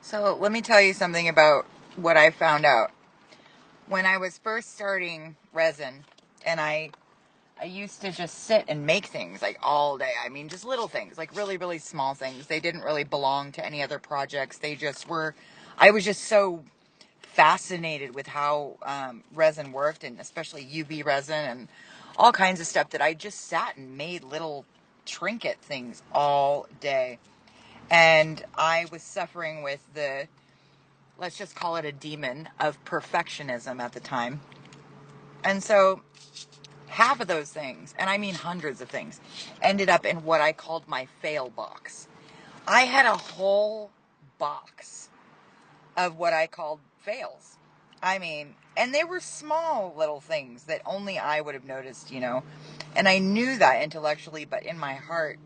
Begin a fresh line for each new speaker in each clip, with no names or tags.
So let me tell you something about what I found out. When I was first starting resin, and I used to just sit and make things like all day. I mean, just little things, like really, really small things. They didn't really belong to any other projects. They just were, I was just so fascinated with how resin worked, and especially UV resin and all kinds of stuff, that I just sat and made little trinket things all day. And I was suffering with the, let's just call it a demon of perfectionism at the time. And so half of those things, and I mean hundreds of things, ended up in what I called my fail box. I had a whole box of what I called fails. I mean, and they were small little things that only I would have noticed. And I knew that intellectually, but in my heart,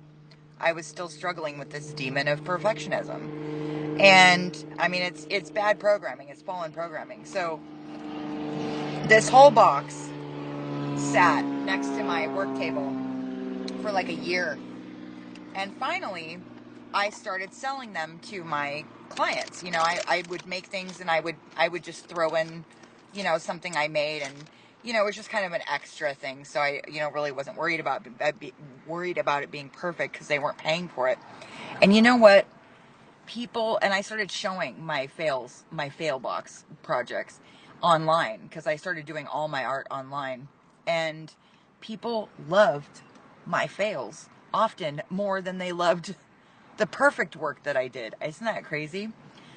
I was still struggling with this demon of perfectionism. And I mean, it's bad programming, it's fallen programming. So this whole box sat next to my work table for like a year. And finally, I started selling them to my clients. I would make things, and I would just throw in something I made, and it was just kind of an extra thing. So I really wasn't worried about it being perfect, because they weren't paying for it. And you know what? And I started showing my fail box projects online, because I started doing all my art online, and people loved my fails often more than they loved the perfect work that I did. Isn't that crazy?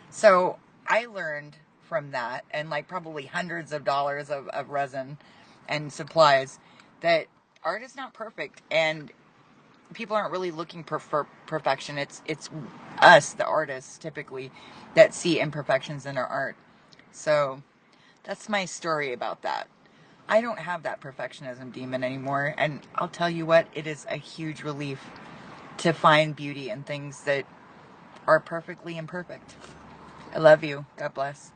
So I learned from that, and like probably hundreds of dollars of resin and supplies, that art is not perfect, and people aren't really looking for perfection. It's us, the artists, typically, that see imperfections in our art. So that's my story about that. I don't have that perfectionism demon anymore, and I'll tell you what, it is a huge relief to find beauty in things that are perfectly imperfect. I love you. God bless.